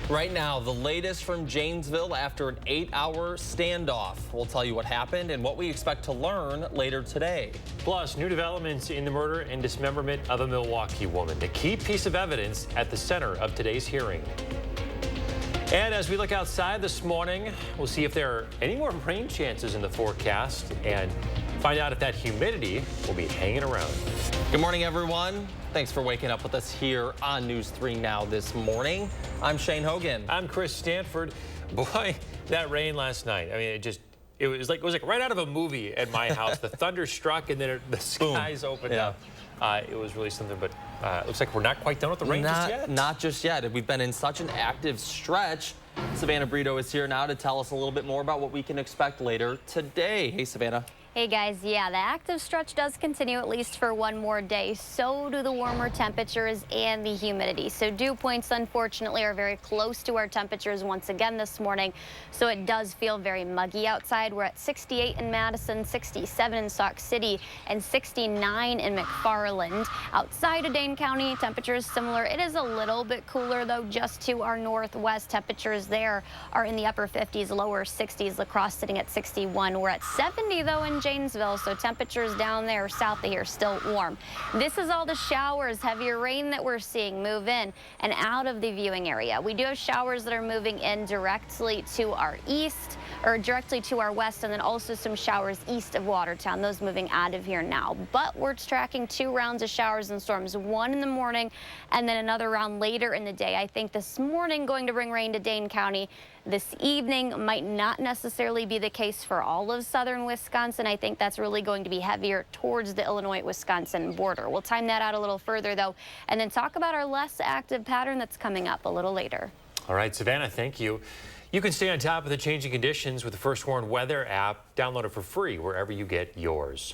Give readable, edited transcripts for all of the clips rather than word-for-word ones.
Right now, the latest from Janesville after an 8-hour standoff. We'll tell you what happened and what we expect to learn later today. Plus, new developments in the murder and dismemberment of a Milwaukee woman. The key piece of evidence at the center of today's hearing. And as we look outside this morning, we'll see if there are any more rain chances in the forecast and find out if that humidity will be hanging around. Good morning, everyone. Thanks for waking up with us here on News 3 Now this morning. I'm Shane Hogan. I'm Chris Stanford. Boy, that rain last night. I mean, it was like right out of a movie at my house. The thunder struck and then the skies opened up. It was really something, but it looks like we're not quite done with the rain just yet. Not just yet. We've been in such an active stretch. Savannah Brito is here now to tell us a little bit more about what we can expect later today. Hey, Savannah. Hey guys, yeah, the active stretch does continue at least for one more day. So do the warmer temperatures and the humidity. So dew points, unfortunately, are very close to our temperatures once again this morning. So it does feel very muggy outside. We're at 68 in Madison, 67 in Sauk City, and 69 in McFarland. Outside of Dane County, temperatures similar. It is a little bit cooler, though, just to our northwest. Temperatures there are in the upper 50s, lower 60s. La Crosse sitting at 61. We're at 70, though, in Janesville, so temperatures down there south of here still warm. This is all the showers, heavier rain that we're seeing move in and out of the viewing area. We do have showers that are moving in directly to our east or directly to our west, and then also some showers east of Watertown, those moving out of here now. But we're tracking 2 rounds of showers and storms, one in the morning and then another round later in the day. I think this morning going to bring rain to Dane County. This evening might not necessarily be the case for all of southern Wisconsin. I think that's really going to be heavier towards the Illinois-Wisconsin border. We'll time that out a little further, though, and then talk about our less active pattern that's coming up a little later. All right, Savannah, thank you. You can stay on top of the changing conditions with the First Warn Weather app. Download it for free wherever you get yours.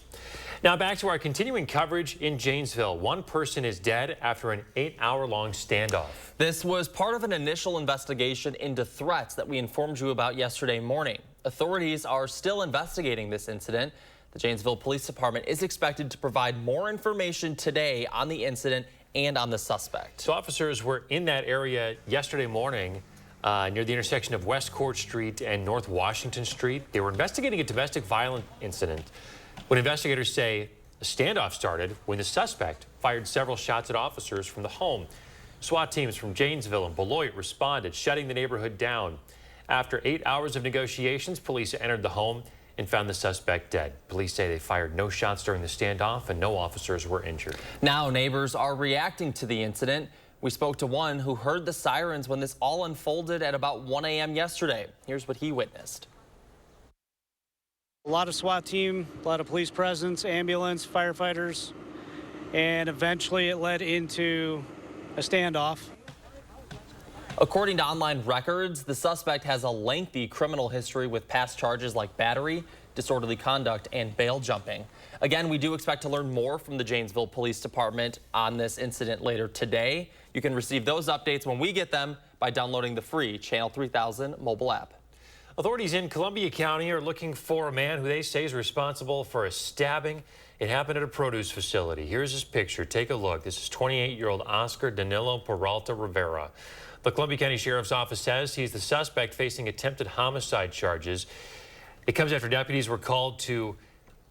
Now back to our continuing coverage in Janesville. One person is dead after an 8-hour-long standoff. This was part of an initial investigation into threats that we informed you about yesterday morning. Authorities are still investigating this incident. The Janesville Police Department is expected to provide more information today on the incident and on the suspect. So officers were in that area yesterday morning near the intersection of West Court Street and North Washington Street. They were investigating a domestic violence incident when investigators say a standoff started when the suspect fired several shots at officers from the home. SWAT teams from Janesville and Beloit responded, shutting the neighborhood down. After 8 hours of negotiations, police entered the home and found the suspect dead. Police say they fired no shots during the standoff and no officers were injured. Now neighbors are reacting to the incident. We spoke to one who heard the sirens when this all unfolded at about 1 a.m. yesterday. Here's what he witnessed. A lot of SWAT team, a lot of police presence, ambulance, firefighters, and eventually it led into a standoff. According to online records, the suspect has a lengthy criminal history with past charges like battery, disorderly conduct, and bail jumping. Again, we do expect to learn more from the Janesville Police Department on this incident later today. You can receive those updates when we get them by downloading the free Channel 3000 mobile app. Authorities in Columbia County are looking for a man who they say is responsible for a stabbing. It happened at a produce facility. Here's his picture. Take a look. This is 28-year-old Oscar Danilo Peralta Rivera. The Columbia County Sheriff's Office says he's the suspect facing attempted homicide charges. It comes after deputies were called to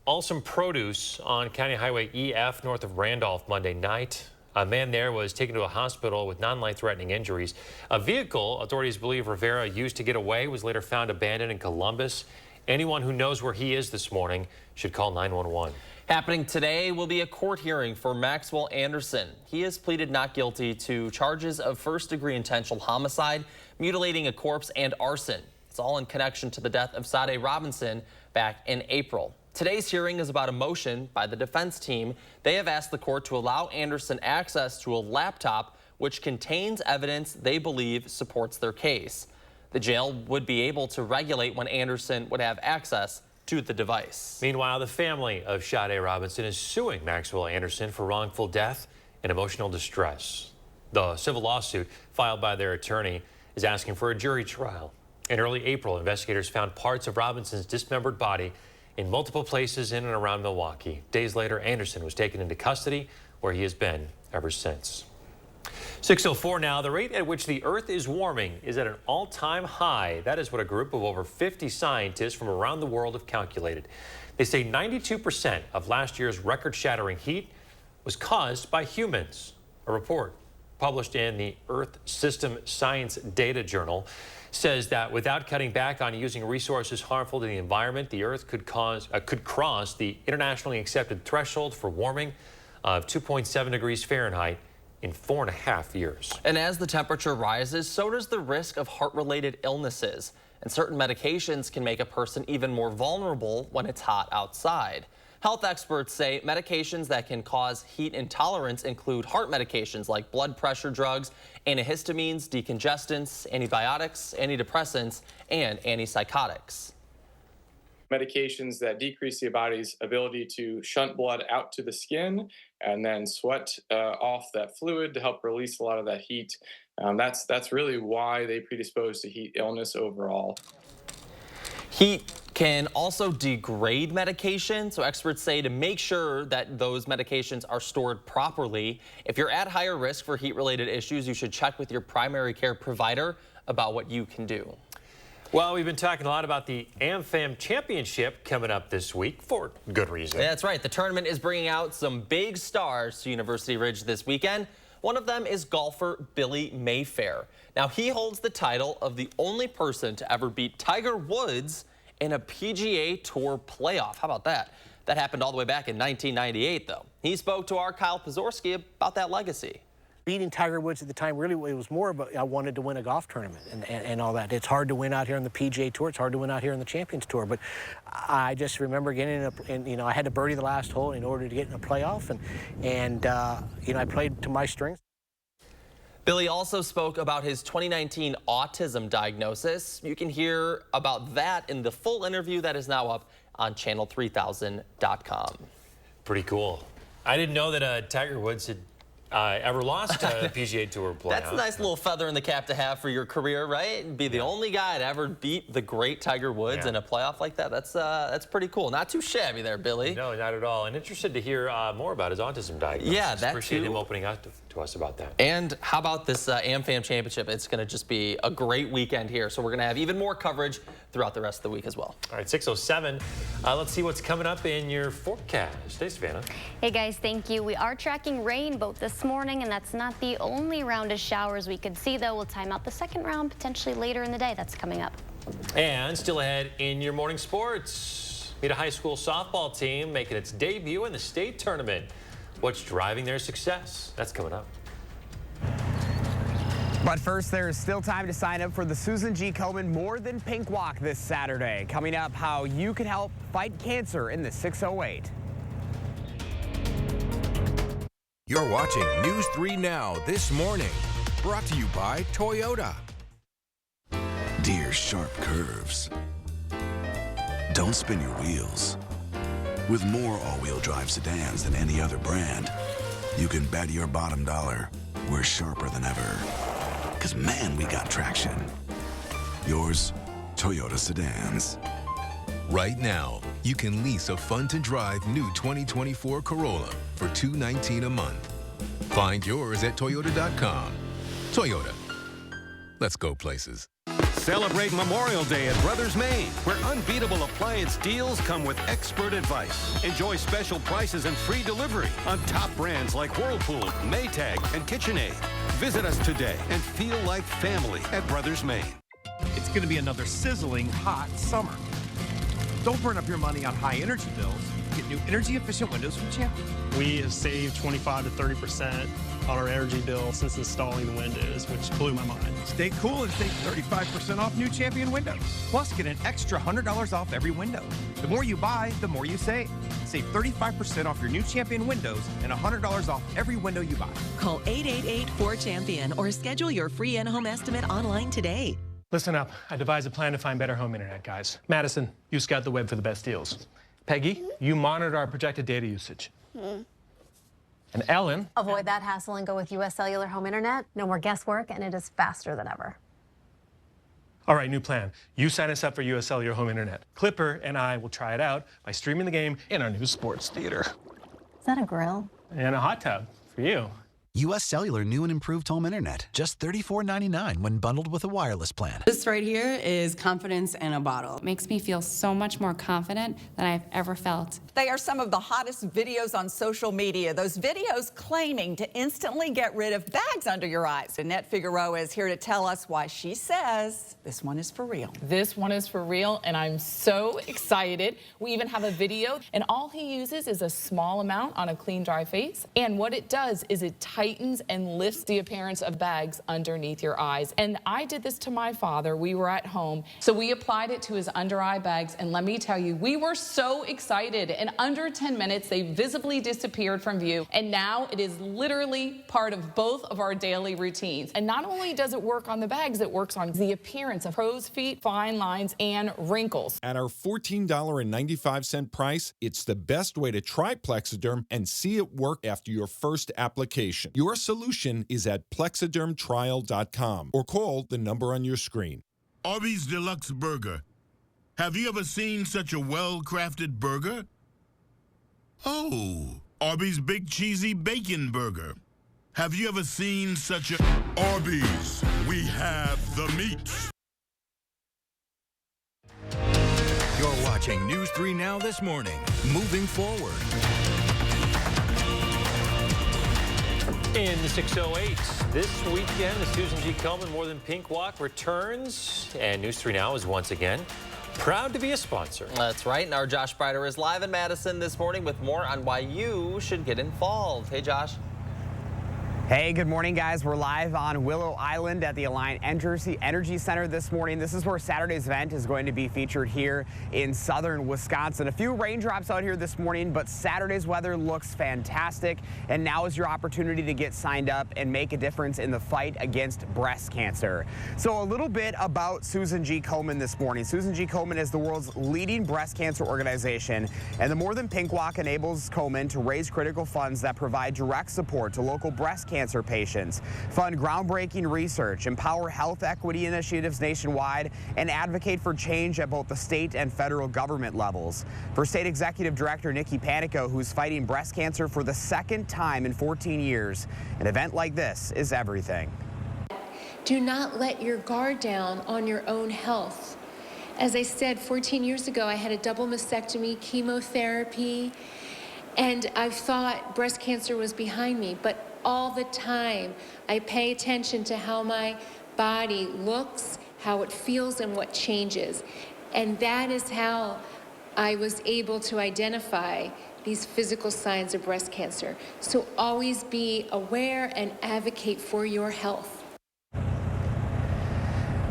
Alsam Produce on County Highway EF north of Randolph Monday night. A man there was taken to a hospital with non-life-threatening injuries. A vehicle authorities believe Rivera used to get away was later found abandoned in Columbus. Anyone who knows where he is this morning should call 911. Happening today will be a court hearing for Maxwell Anderson. He has pleaded not guilty to charges of first-degree intentional homicide, mutilating a corpse, and arson. It's all in connection to the death of Sade Robinson back in April. Today's hearing is about a motion by the defense team. They have asked the court to allow Anderson access to a laptop which contains evidence they believe supports their case. The jail would be able to regulate when Anderson would have access to the device. Meanwhile, the family of Sade Robinson is suing Maxwell Anderson for wrongful death and emotional distress. The civil lawsuit filed by their attorney is asking for a jury trial. In early April, investigators found parts of Robinson's dismembered body in multiple places in and around Milwaukee. Days later, Anderson was taken into custody, where he has been ever since. 6:04 now. The rate at which the Earth is warming is at an all-time high. That is what a group of over 50 scientists from around the world have calculated. They say 92% of last year's record-shattering heat was caused by humans. A report published in the Earth System Science Data Journal says that without cutting back on using resources harmful to the environment, the Earth could cross the internationally accepted threshold for warming of 2.7 degrees Fahrenheit in 4.5 years. And as the temperature rises, so does the risk of heart-related illnesses. And certain medications can make a person even more vulnerable when it's hot outside. Health experts say medications that can cause heat intolerance include heart medications like blood pressure drugs, antihistamines, decongestants, antibiotics, antidepressants, and antipsychotics. Medications that decrease the body's ability to shunt blood out to the skin and then sweat off that fluid to help release a lot of that heat. That's really why they predispose to heat illness overall. Heat can also degrade medication, so experts say to make sure that those medications are stored properly. If you're at higher risk for heat-related issues, you should check with your primary care provider about what you can do. Well, we've been talking a lot about the AmFam Championship coming up this week for good reason. That's right. The tournament is bringing out some big stars to University Ridge this weekend. One of them is golfer Billy Mayfair. Now, he holds the title of the only person to ever beat Tiger Woods in a PGA Tour playoff. How about that? That happened all the way back in 1998, though. He spoke to our Kyle Pazorski about that legacy. Beating Tiger Woods at the time, really, it was more about I wanted to win a golf tournament and all that. It's hard to win out here on the PGA Tour. It's hard to win out here on the Champions Tour. But I just remember getting I had to birdie the last hole in order to get in a playoff, and I played to my strengths. Billy also spoke about his 2019 autism diagnosis. You can hear about that in the full interview that is now up on channel3000.com. Pretty cool. I didn't know that Tiger Woods had ever lost a PGA Tour playoff. That's a nice little feather in the cap to have for your career, right? Be the only guy to ever beat the great Tiger Woods in a playoff like that. That's pretty cool. Not too shabby there, Billy. No, not at all. And interested to hear more about his autism diagnosis. Yeah, that Appreciate too. him opening up to us about that. And how about this AmFam Championship? It's going to just be a great weekend here. So we're going to have even more coverage throughout the rest of the week as well. All right, 6:07. Let's see what's coming up in your forecast. Hey, Savannah. Hey guys, thank you. We are tracking rain both this morning, and that's not the only round of showers we could see, though. We'll time out the second round potentially later in the day. That's coming up. And still ahead in your morning sports, meet a high school softball team making its debut in the state tournament. What's driving their success? That's coming up. But first, there is still time to sign up for the Susan G. Komen More Than Pink Walk this Saturday. Coming up, how you can help fight cancer in the 608. You're watching News 3 Now this morning. Brought to you by Toyota. Dear sharp curves, don't spin your wheels. With more all-wheel drive sedans than any other brand, you can bet your bottom dollar we're sharper than ever. Because man, we got traction. Yours, Toyota Sedans. Right now, you can lease a fun-to-drive new 2024 Corolla for $219 a month. Find yours at Toyota.com. Toyota. Let's go places. Celebrate Memorial Day at Brothers Maine, where unbeatable appliance deals come with expert advice. Enjoy special prices and free delivery on top brands like Whirlpool, Maytag, and KitchenAid. Visit us today and feel like family at Brothers Maine. It's going to be another sizzling hot summer. Don't burn up your money on high energy bills. Get new energy-efficient windows from Champion. We have saved 25 to 30% on our energy bill since installing the windows, which blew my mind. Stay cool and save 35% off new Champion windows. Plus, get an extra $100 off every window. The more you buy, the more you save. Save 35% off your new Champion windows and $100 off every window you buy. Call 888-4CHAMPION or schedule your free in-home estimate online today. Listen up. I devised a plan to find better home internet, guys. Madison, you scout the web for the best deals. Peggy, you monitor our projected data usage. And Ellen... Avoid that hassle and go with U.S. Cellular Home Internet. No more guesswork, and it is faster than ever. All right, new plan. You sign us up for U.S. Cellular Home Internet. Clipper and I will try it out by streaming the game in our new sports theater. Is that a grill? And a hot tub for you. U.S. Cellular new and improved home internet. Just $34.99 when bundled with a wireless plan. This right here is confidence in a bottle. It makes me feel so much more confident than I've ever felt. They are some of the hottest videos on social media. Those videos claiming to instantly get rid of bags under your eyes. Annette Figueroa is here to tell us why she says this one is for real. This one is for real, and I'm so excited. We even have a video, and all he uses is a small amount on a clean, dry face. And what it does is it tightens and lifts the appearance of bags underneath your eyes. And I did this to my father. We were at home, so we applied it to his under eye bags, and let me tell you, we were so excited. In under 10 minutes, they visibly disappeared from view, and now it is literally part of both of our daily routines. And not only does it work on the bags, it works on the appearance of crow's feet, fine lines, and wrinkles. At our $14.95 price, it's the best way to try Plexiderm and see it work after your first application. Your solution is at plexidermtrial.com or call the number on your screen. Arby's Deluxe Burger. Have you ever seen such a well-crafted burger? Oh, Arby's Big Cheesy Bacon Burger. Have you ever seen such a... Arby's, we have the meat. You're watching News 3 Now this morning. Moving forward. In the 608, this weekend, the Susan G. Komen More Than Pink Walk returns, and News 3 Now is once again proud to be a sponsor. That's right, and our Josh Breider is live in Madison this morning with more on why you should get involved. Hey, Josh. Hey, good morning, guys. We're live on Willow Island at the Alliant Energy Center this morning. This is where Saturday's event is going to be featured here in southern Wisconsin. A few raindrops out here this morning, but Saturday's weather looks fantastic. And now is your opportunity to get signed up and make a difference in the fight against breast cancer. So a little bit about Susan G. Komen this morning. Susan G. Komen is the world's leading breast cancer organization, and the More Than Pink Walk enables Komen to raise critical funds that provide direct support to local breast cancer patients, fund groundbreaking research, empower health equity initiatives nationwide, and advocate for change at both the state and federal government levels. For State Executive Director Nikki Panico, who's fighting breast cancer for the second time in 14 years, an event like this is everything. Do not let your guard down on your own health. As I said, 14 years ago, I had a double mastectomy, chemotherapy, and I thought breast cancer was behind me, but all the time, I pay attention to how my body looks, how it feels, and what changes. And that is how I was able to identify these physical signs of breast cancer. So always be aware and advocate for your health.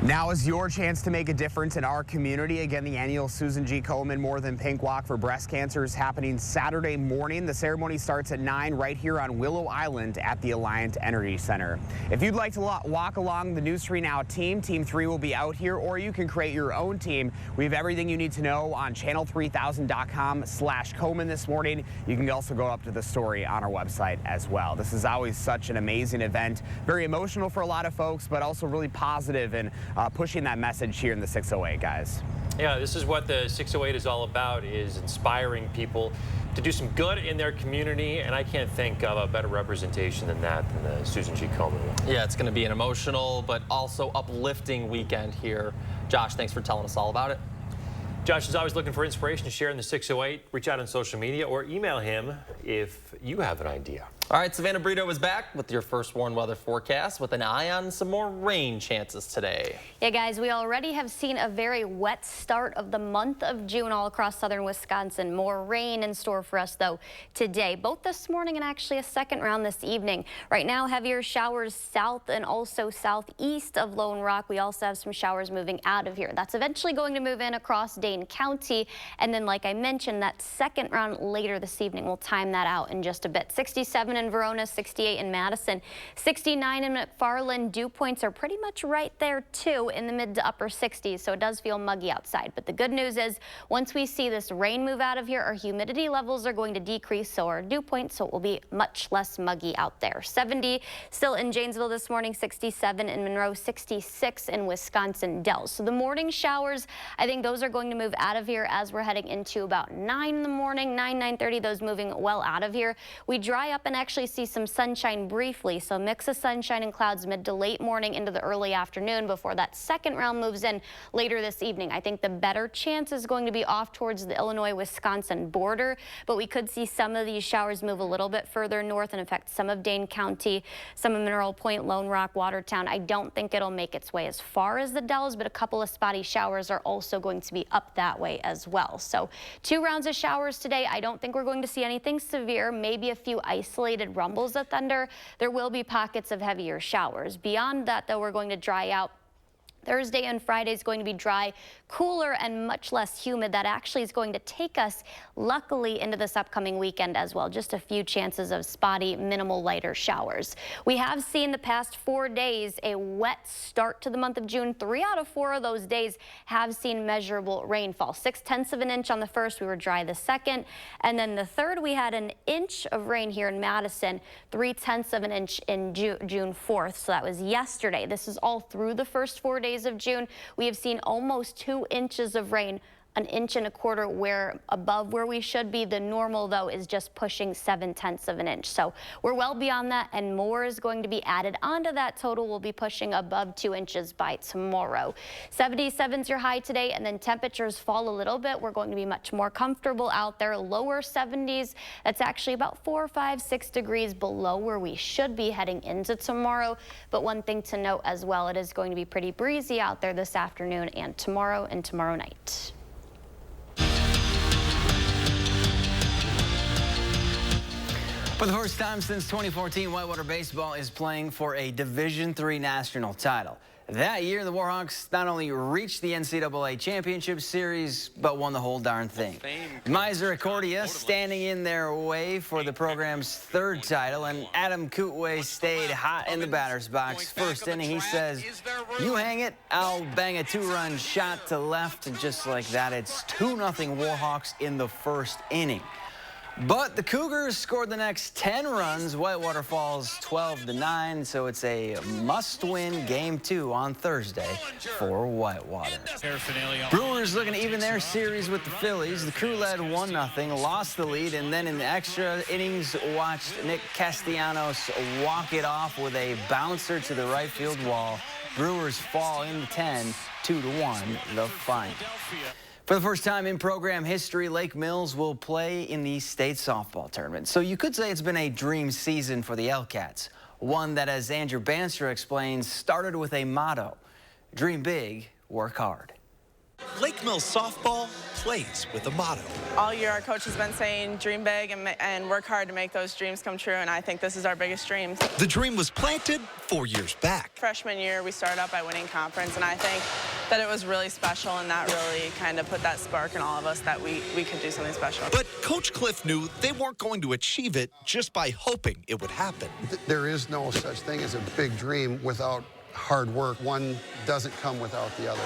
Now is your chance to make a difference in our community. Again, the annual Susan G. Komen More Than Pink Walk for Breast Cancer is happening Saturday morning. The ceremony starts at 9 right here on Willow Island at the Alliant Energy Center. If you'd like to walk along the News 3 Now team, Team 3 will be out here, or you can create your own team. We have everything you need to know on channel3000.com/Komen this morning. You can also go up to the story on our website as well. This is always such an amazing event. Very emotional for a lot of folks, but also really positive and pushing that message here in the 608, guys. Yeah, this is what the 608 is all about, is inspiring people to do some good in their community, and I can't think of a better representation than that, than the Susan G. Komen one. Yeah, it's going to be an emotional but also uplifting weekend here. Josh, thanks for telling us all about it. Josh is always looking for inspiration to share in the 608. Reach out on social media or email him if you have an idea. All right, Savannah Brito is back with your first warn weather forecast with an eye on some more rain chances today. Yeah, guys, we already have seen a very wet start of the month of June all across southern Wisconsin. More rain in store for us, though, today, both this morning and actually a second round this evening. Right now, heavier showers south and also southeast of Lone Rock. We also have some showers moving out of here. That's eventually going to move in across Dane County. And then, like I mentioned, that second round later this evening. We'll time that out in just a bit. 67 in Verona, 68 in Madison, 69 in McFarland. Dew points are pretty much right there too in the mid to upper 60s, so it does feel muggy outside. But the good news is once we see this rain move out of here, our humidity levels are going to decrease, so our dew points, so it will be much less muggy out there. 70 still in Janesville this morning, 67 in Monroe, 66 in Wisconsin Dells. So the morning showers, I think those are going to move out of here as we're heading into about 9 in the morning, 9:30, those moving well out of here. We dry up an extra actually see some sunshine briefly, so mix of sunshine and clouds mid to late morning into the early afternoon before that second round moves in later this evening. I think the better chance is going to be off towards the Illinois-Wisconsin border, but we could see some of these showers move a little bit further north and affect some of Dane County, some of Mineral Point, Lone Rock, Watertown. I don't think it'll make its way as far as the Dells, but a couple of spotty showers are also going to be up that way as well. So 2 rounds of showers today. I don't think we're going to see anything severe, maybe a few isolated rumbles of thunder. There will be pockets of heavier showers. Beyond that, though, we're going to dry out. Thursday and Friday is going to be dry, cooler, and much less humid. That actually is going to take us, luckily, into this upcoming weekend as well. Just a few chances of spotty, minimal, lighter showers. We have seen the past 4 days a wet start to the month of June. 3 out of 4 of those days have seen measurable rainfall. 0.6 of an inch on the first. We were dry the second. And then the third, we had an inch of rain here in Madison, 0.3 of an inch in June 4th. So that was yesterday. This is all through the first 4 days of June. We have seen almost 2 inches of rain, 1.25 inches above where we should be. The normal, though, is just pushing 0.7 of an inch. So we're well beyond that, and more is going to be added onto that total. We'll be pushing above 2 inches by tomorrow. 77's your high today, and then temperatures fall a little bit. We're going to be much more comfortable out there. Lower 70s. That's actually about 4, 5, 6 degrees below where we should be heading into tomorrow. But one thing to note as well, it is going to be pretty breezy out there this afternoon and tomorrow night. For the first time since 2014, Whitewater Baseball is playing for a Division III national title. That year, the Warhawks not only reached the NCAA Championship Series, but won the whole darn thing. Misericordia standing in their way for the program's 3rd title, and Adam Kootway stayed hot in the batter's box. First inning, he says, "You hang it, I'll bang a 2-run shot to left," and just like that, it's 2-0 Warhawks in the first inning. But the Cougars scored the next 10 runs. Whitewater falls 12-9, so it's a must-win Game 2 on Thursday for Whitewater. Brewers looking to even their series with the Phillies. The Crew led 1-0, lost the lead, and then in the extra innings, watched Nick Castellanos walk it off with a bouncer to the right field wall. Brewers fall in the 10, 2-1, the final. For the first time in program history, Lake Mills will play in the state softball tournament. So you could say it's been a dream season for the L-Cats. One that, as Andrew Banstra explains, started with a motto: dream big, work hard. Lake Mills softball plays with a motto. All year, our coach has been saying dream big and work hard to make those dreams come true, and I think this is our biggest dream. The dream was planted 4 years back. Freshman year, we started out by winning conference, and I think that it was really special, and that really kind of put that spark in all of us that we could do something special. But Coach Cliff knew they weren't going to achieve it just by hoping it would happen. There is no such thing as a big dream without hard work. One doesn't come without the other.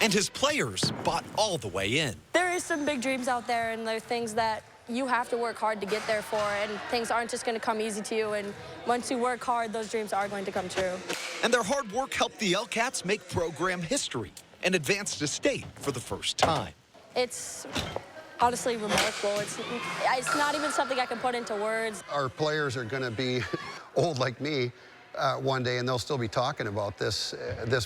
And his players bought all the way in. There is some big dreams out there, and there are things that you have to work hard to get there for, and things aren't just going to come easy to you, and once you work hard, those dreams are going to come true. And their hard work helped the L-Cats make program history and advance to state for the first time. It's honestly remarkable. It's not even something I can put into words. Our players are going to be old like me one day, and they'll still be talking about this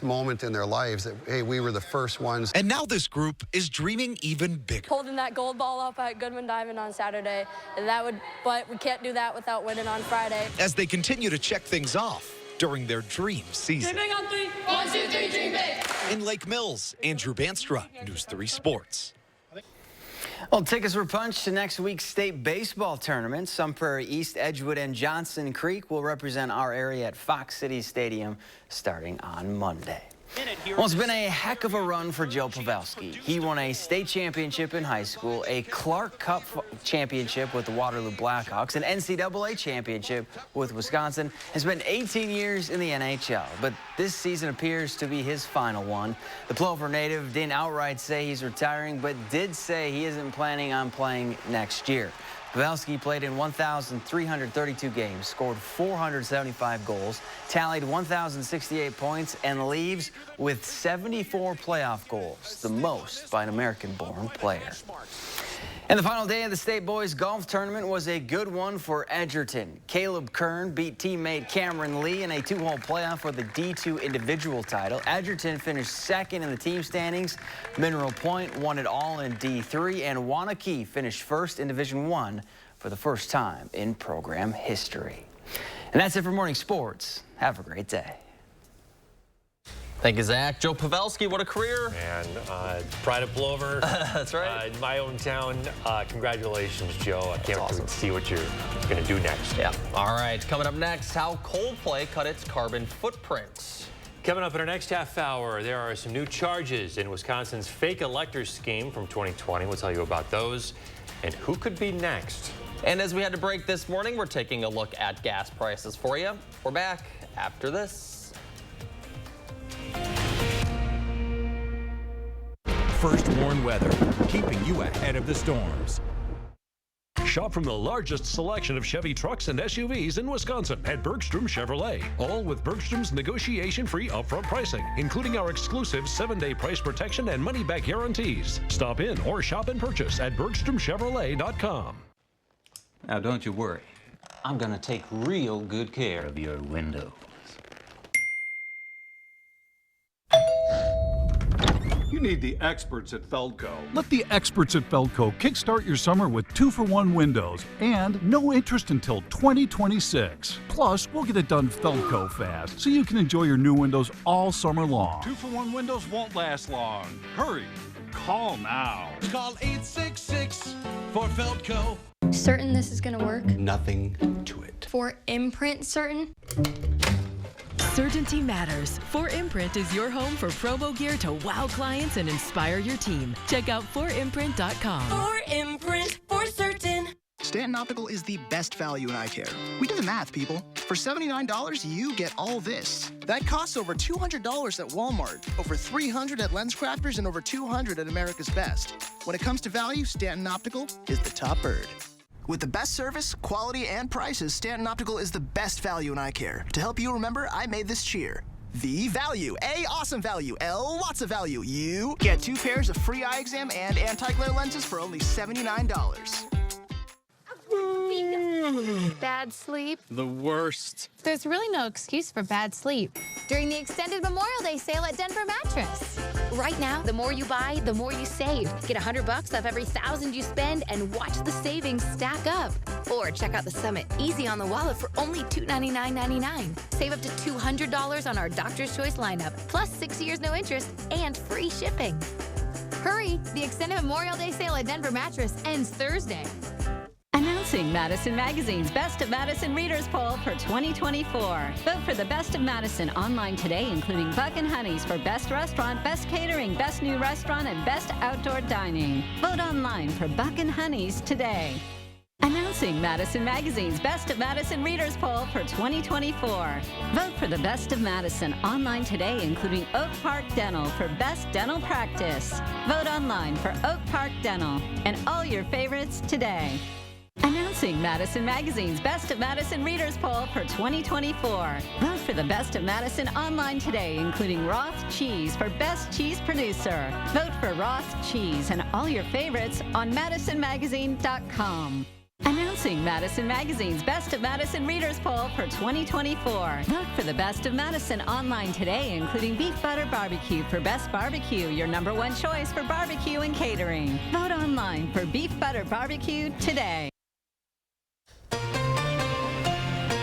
moment in their lives that, hey, we were the first ones. And now this group is dreaming even bigger. Holding that gold ball up at Goodman Diamond on Saturday, but we can't do that without winning on Friday. As they continue to check things off during their dream season. Dream big on 3. 1, 2, 3, dream big. In Lake Mills, Andrew Banstra, News 3 Sports. Well, tickets were punched to next week's state baseball tournament. Sun Prairie East, Edgewood, and Johnson Creek will represent our area at Fox City Stadium starting on Monday. Well, it's been a heck of a run for Joe Pavelski. He won a state championship in high school, a Clark Cup championship with the Waterloo Blackhawks, an NCAA championship with Wisconsin, and spent 18 years in the NHL. But this season appears to be his final one. The Plover native didn't outright say he's retiring, but did say he isn't planning on playing next year. Pavelski played in 1,332 games, scored 475 goals, tallied 1,068 points, and leaves with 74 playoff goals, the most by an American-born player. And the final day of the state boys golf tournament was a good one for Edgerton. Caleb Kern beat teammate Cameron Lee in a 2-hole playoff for the D2 individual title. Edgerton finished second in the team standings. Mineral Point won it all in D3, and Wanakee finished first in Division I for the first time in program history. And that's it for morning sports. Have a great day. Thank you, Zach. Joe Pavelski, what a career. And pride of Plover. That's right. In my own town. Congratulations, Joe. I can't wait to see what you're going to do next. Yeah. All right. Coming up next, how Coldplay cut its carbon footprint. Coming up in our next half hour, there are some new charges in Wisconsin's fake electors scheme from 2020. We'll tell you about those and who could be next. And as we had to break this morning, we're taking a look at gas prices for you. We're back after this. First Warn Weather, keeping you ahead of the storms. Shop from the largest selection of Chevy trucks and SUVs in Wisconsin at Bergstrom Chevrolet. All with Bergstrom's negotiation-free upfront pricing, including our exclusive 7-day price protection and money-back guarantees. Stop in or shop and purchase at BergstromChevrolet.com. Now, don't you worry. I'm going to take real good care of your windows. You need the experts at Feldco. Let the experts at Feldco kickstart your summer with 2-for-1 windows and no interest until 2026. Plus, we'll get it done Feldco fast so you can enjoy your new windows all summer long. 2-for-1 windows won't last long. Hurry. Call now. Call 866 for Feldco. Certain this is gonna work? Nothing to it. For imprint certain? Certainty matters. 4imprint is your home for promo gear to wow clients and inspire your team. Check out 4imprint.com. 4imprint, for certain. Stanton Optical is the best value in eye care. We did the math, people. For $79, you get all this. That costs over $200 at Walmart, over $300 at LensCrafters, and over $200 at America's Best. When it comes to value, Stanton Optical is the top bird. With the best service, quality, and prices, Stanton Optical is the best value in eye care. To help you remember, I made this cheer. V value. A, awesome value. L, lots of value. U, get 2 pairs of free eye exam and anti-glare lenses for only $79. Bad sleep? The worst. There's really no excuse for bad sleep during the extended Memorial Day sale at Denver Mattress. Right now, the more you buy, the more you save. Get $100 off every $1,000 you spend and watch the savings stack up. Or check out the Summit Easy on the Wallet for only $299.99. Save up to $200 on our Doctor's Choice lineup, plus 6 years no interest and free shipping. Hurry! The extended Memorial Day sale at Denver Mattress ends Thursday. Announcing Madison Magazine's Best of Madison Readers Poll for 2024. Vote for the Best of Madison online today, including Buck and Honey's for Best Restaurant, Best Catering, Best New Restaurant, and Best Outdoor Dining. Vote online for Buck and Honey's today. Announcing Madison Magazine's Best of Madison Readers Poll for 2024. Vote for the Best of Madison online today, including Oak Park Dental for Best Dental Practice. Vote online for Oak Park Dental and all your favorites today. Announcing Madison Magazine's Best of Madison Readers Poll for 2024. Vote for the Best of Madison online today, including Roth Cheese for Best Cheese Producer. Vote for Roth Cheese and all your favorites on MadisonMagazine.com. Announcing Madison Magazine's Best of Madison Readers Poll for 2024. Vote for the Best of Madison online today, including Beef Butter Barbecue for Best Barbecue, your #1 choice for barbecue and catering. Vote online for Beef Butter Barbecue today.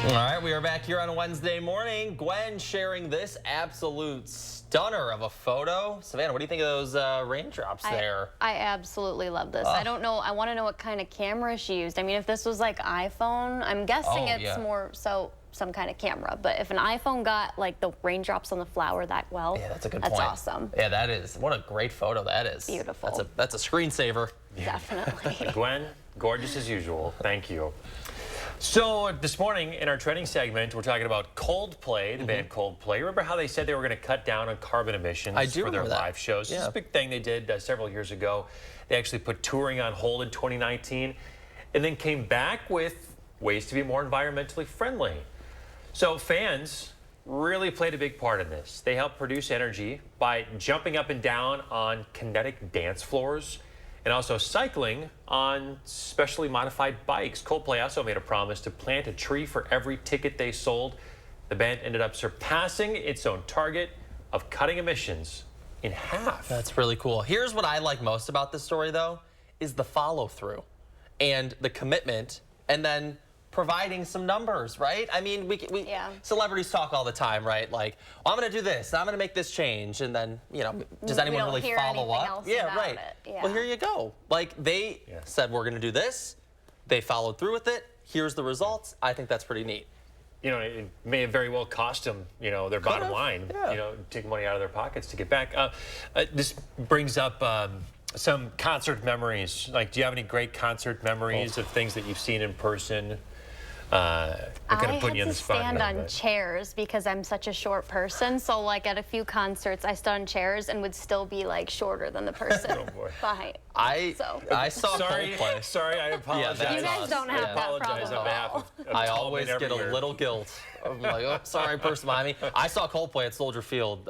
All right, we are back here on Wednesday morning. Gwen sharing this absolute stunner of a photo. Savannah, what do you think of those raindrops there? I absolutely love this. I don't know. I want to know what kind of camera she used. I mean, if this was like iPhone, I'm guessing it's more so some kind of camera. But if an iPhone got like the raindrops on the flower that well, yeah, that's a good point. That's awesome. Yeah, that is. What a great photo that is. Beautiful. That's a screensaver. Definitely. Gwen, gorgeous as usual. Thank you. So this morning in our trending segment, we're talking about Coldplay, the band Coldplay. Remember how they said they were going to cut down on carbon emissions for their live shows? It's a big thing they did several years ago. They actually put touring on hold in 2019 and then came back with ways to be more environmentally friendly. So fans really played a big part in this. They helped produce energy by jumping up and down on kinetic dance floors and also cycling on specially modified bikes. Coldplay also made a promise to plant a tree for every ticket they sold. The band ended up surpassing its own target of cutting emissions in half. That's really cool. Here's what I like most about this story, though, is the follow-through and the commitment, and then providing some numbers, right? I mean, celebrities talk all the time, right? Like, I'm going to do this, I'm going to make this change, and then, you know, does anyone really follow up? Yeah, right. Yeah. Well, here you go. Like, they said, we're going to do this. They followed through with it. Here's the results. I think that's pretty neat. You know, it may have very well cost them, you know, their bottom line, you know, take money out of their pockets to get back. This brings up some concert memories. Like, do you have any great concert memories of things that you've seen in person? I'm kind of putting you in the spot. I had to stand on chairs because I'm such a short person. So, like, at a few concerts, I stood on chairs and would still be, like, shorter than the person behind. I saw Coldplay. Sorry, I apologize. Yeah, you guys don't have that problem on behalf of I always get a little guilt. I'm like, oh, sorry, person behind me. I saw Coldplay at Soldier Field.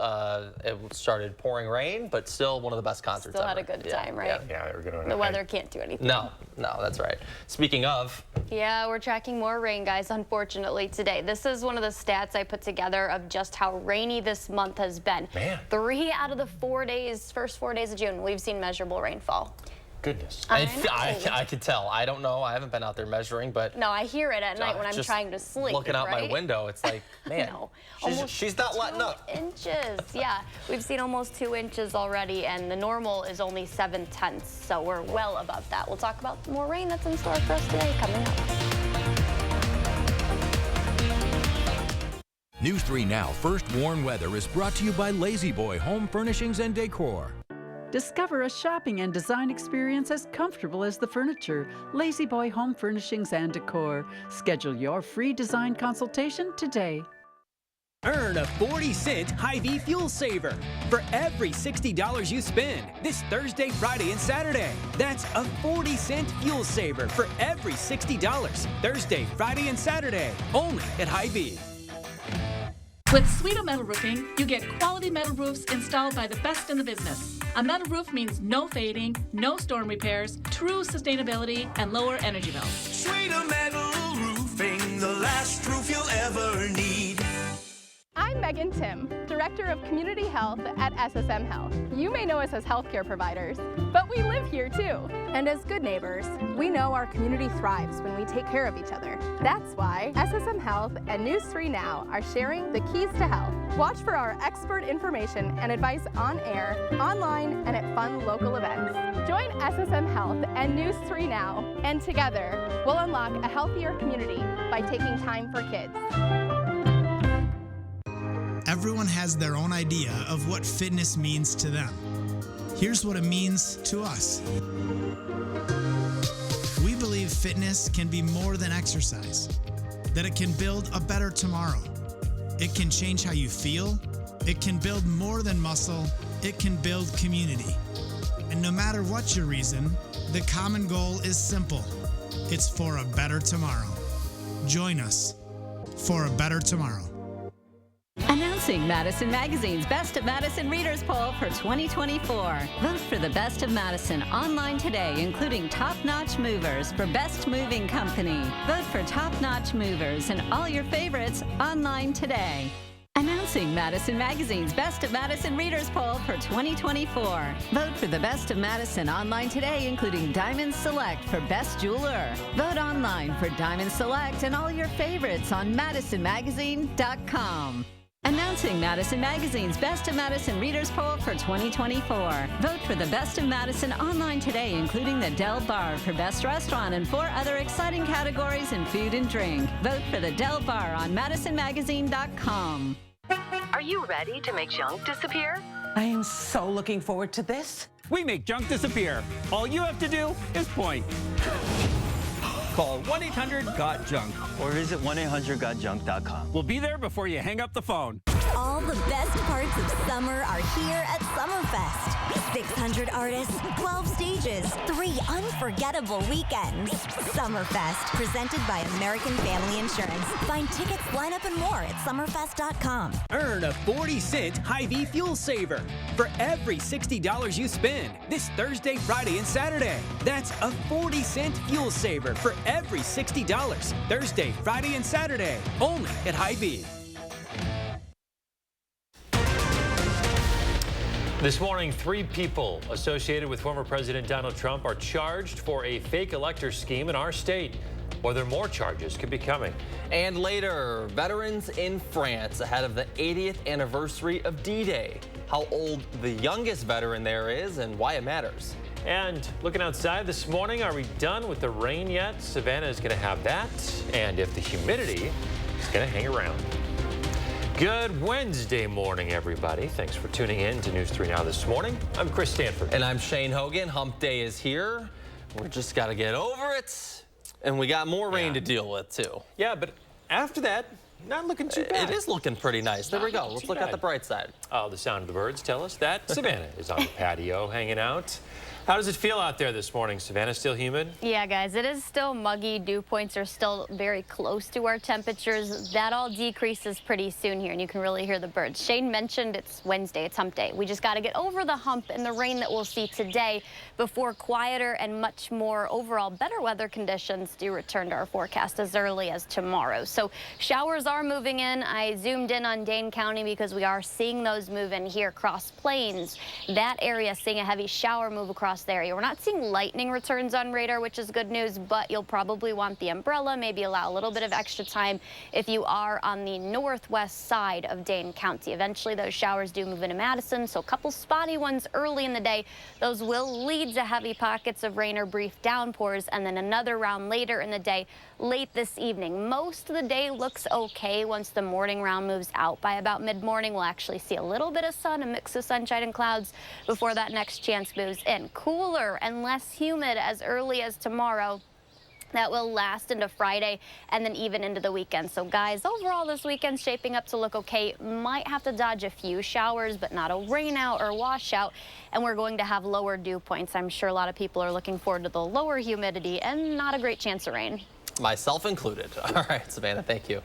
It started pouring rain, but still one of the best concerts Still ever. had a good time, right? Yeah, they were good on The weather can't do anything. No, that's right. Speaking of. Yeah, we're tracking more rain, guys, unfortunately, today. This is one of the stats I put together of just how rainy this month has been. Man. 3 out of the first 4 days of June, we've seen measurable rainfall. Goodness. I could tell. I don't know. I haven't been out there measuring, but no, I hear it at night when I'm trying to sleep. Looking out my window, it's like, man, she's not letting up. 2 inches. Yeah, we've seen almost 2 inches already, and the normal is only 7/10, so we're well above that. We'll talk about more rain that's in store for us today coming up. News 3 Now First Warn Weather is brought to you by Lazy Boy Home Furnishings and Decor. Discover a shopping and design experience as comfortable as the furniture. Lazy Boy Home Furnishings and Decor. Schedule your free design consultation today. Earn a 40-cent Hy-Vee fuel saver for every $60 you spend this Thursday, Friday, and Saturday. That's a 40-cent fuel saver for every $60 Thursday, Friday, and Saturday. Only at Hy-Vee. With Sweeto Metal Roofing, you get quality metal roofs installed by the best in the business. A metal roof means no fading, no storm repairs, true sustainability, and lower energy bills. Sweeto Metal Roofing, the last roof you'll ever need. I'm Megan Tim, Director of Community Health at SSM Health. You may know us as healthcare providers, but we live here too. And as good neighbors, we know our community thrives when we take care of each other. That's why SSM Health and News 3 Now are sharing the keys to health. Watch for our expert information and advice on air, online, and at fun local events. Join SSM Health and News 3 Now, and together, we'll unlock a healthier community by taking time for kids. Everyone has their own idea of what fitness means to them. Here's what it means to us. We believe fitness can be more than exercise, that it can build a better tomorrow. It can change how you feel. It can build more than muscle. It can build community. And no matter what your reason, the common goal is simple. It's for a better tomorrow. Join us for a better tomorrow. Announcing Madison Magazine's Best of Madison Readers Poll for 2024. Vote for the Best of Madison online today, including top-notch movers for Best Moving Company. Vote for top-notch movers and all your favorites online today. Announcing Madison Magazine's Best of Madison Readers Poll for 2024. Vote for the Best of Madison online today, including Diamond Select for Best Jeweler. Vote online for Diamond Select and all your favorites on MadisonMagazine.com. Announcing Madison Magazine's Best of Madison Readers Poll for 2024. Vote for the Best of Madison online today, including the Del Bar for Best Restaurant and 4 other exciting categories in food and drink. Vote for the Del Bar on MadisonMagazine.com. Are you ready to make junk disappear? I am so looking forward to this. We make junk disappear. All you have to do is point. Call 1-800-GOT-JUNK or visit 1-800-GOT-JUNK.com. We'll be there before you hang up the phone. All the best parts highlights of summer are here at Summerfest. 600 artists, 12 stages, 3 unforgettable weekends. Summerfest, presented by American Family Insurance. Find tickets, lineup, and more at summerfest.com. Earn a 40-cent Hy-Vee fuel saver for every $60 you spend this Thursday, Friday, and Saturday. That's a 40-cent fuel saver for every $60 Thursday, Friday, and Saturday, only at Hy-Vee. This morning, 3 people associated with former President Donald Trump are charged for a fake elector scheme in our state. Whether more charges could be coming. And later, veterans in France ahead of the 80th anniversary of D-Day. How old the youngest veteran there is and why it matters. And looking outside this morning, are we done with the rain yet? Savannah is going to have that. And if the humidity is going to hang around. Good Wednesday morning, everybody. Thanks for tuning in to News 3 Now this morning. I'm Chris Stanford. And I'm Shane Hogan. Hump Day is here. We just got to get over it. And we got more rain to deal with, too. Yeah, but after that, not looking too bad. It is looking pretty nice. There we go. Let's look at the bright side. Oh, the sound of the birds tell us that Savannah is on the patio hanging out. How does it feel out there this morning? Savannah, still humid? Yeah, guys, it is still muggy. Dew points are still very close to our temperatures. That all decreases pretty soon here, and you can really hear the birds. Shane mentioned it's Wednesday, it's hump day. We just got to get over the hump and the rain that we'll see today before quieter and much more overall better weather conditions do return to our forecast as early as tomorrow. So showers are moving in. I zoomed in on Dane County because we are seeing those move in here across Plains. That area seeing a heavy shower move across the area. We're not seeing lightning returns on radar, which is good news, but you'll probably want the umbrella, maybe allow a little bit of extra time if you are on the northwest side of Dane County. Eventually, those showers do move into Madison, so a couple spotty ones early in the day. Those will lead to heavy pockets of rain or brief downpours, and then another round later in the day, late this evening. Most of the day looks okay once the morning round moves out. By about mid-morning, we'll actually see a little bit of sun, a mix of sunshine and clouds before that next chance moves in. Cooler and less humid as early as tomorrow. That will last into Friday and then even into the weekend. So guys, overall this weekend's shaping up to look okay. Might have to dodge a few showers, but not a rain out or washout. And we're going to have lower dew points. I'm sure a lot of people are looking forward to the lower humidity and not a great chance of rain. Myself included. All right, Savannah, thank you.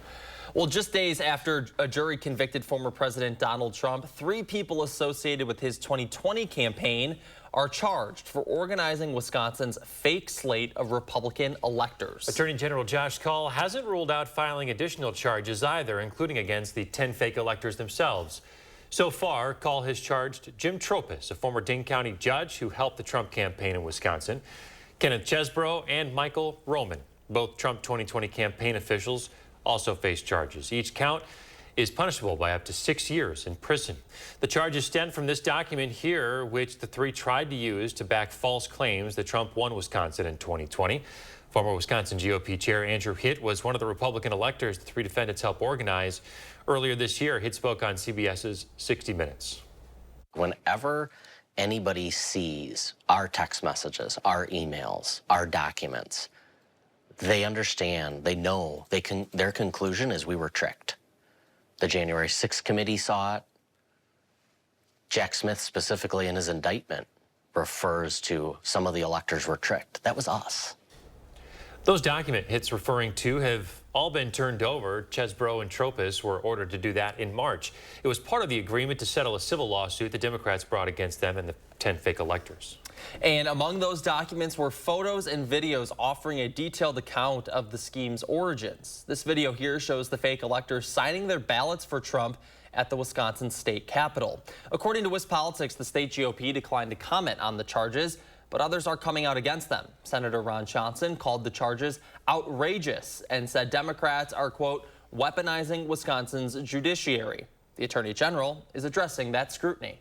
Well, just days after a jury convicted former President Donald Trump, 3 people associated with his 2020 campaign are charged for organizing Wisconsin's fake slate of Republican electors. Attorney General Josh Kaul hasn't ruled out filing additional charges either, including against the 10 fake electors themselves. So far, Kaul has charged Jim Tropis, a former Dane County judge who helped the Trump campaign in Wisconsin, Kenneth Chesbrough, and Michael Roman. Both Trump 2020 campaign officials also face charges. Each count is punishable by up to 6 years in prison. The charges stem from this document here, which the 3 tried to use to back false claims that Trump won Wisconsin in 2020. Former Wisconsin GOP Chair Andrew Hitt was one of the Republican electors the 3 defendants helped organize. Earlier this year, Hitt spoke on CBS's 60 Minutes. Whenever anybody sees our text messages, our emails, our documents, they understand, they know, their conclusion is we were tricked. The January 6th committee saw it. Jack Smith, specifically in his indictment, refers to some of the electors were tricked. That was us. Those document hits referring to have all been turned over. Chesbrough and Tropis were ordered to do that in March. It was part of the agreement to settle a civil lawsuit the Democrats brought against them and the 10 fake electors. And among those documents were photos and videos offering a detailed account of the scheme's origins. This video here shows the fake electors signing their ballots for Trump at the Wisconsin state capitol. According to WISC Politics, the state GOP declined to comment on the charges, but others are coming out against them. Senator Ron Johnson called the charges outrageous and said Democrats are, quote, weaponizing Wisconsin's judiciary. The Attorney General is addressing that scrutiny.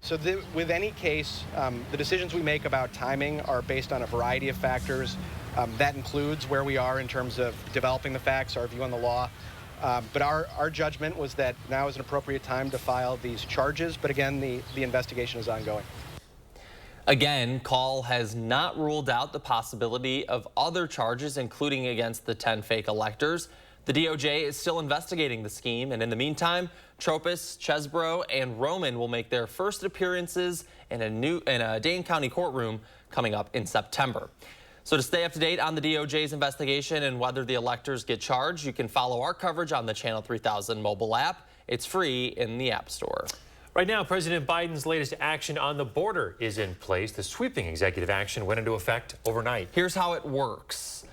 So with any case, the decisions we make about timing are based on a variety of factors. That includes where we are in terms of developing the facts, our view on the law. But our judgment was that now is an appropriate time to file these charges. But again, the investigation is ongoing. Again, Kaul has not ruled out the possibility of other charges, including against the 10 fake electors. The DOJ is still investigating the scheme, and in the meantime, Tropis, Chesbro, and Roman will make their first appearances in a Dane County courtroom coming up in September. So to stay up to date on the DOJ's investigation and whether the electors get charged, you can follow our coverage on the Channel 3000 mobile app. It's free in the App Store. Right now, President Biden's latest action on the border is in place. The sweeping executive action went into effect overnight. Here's how it works.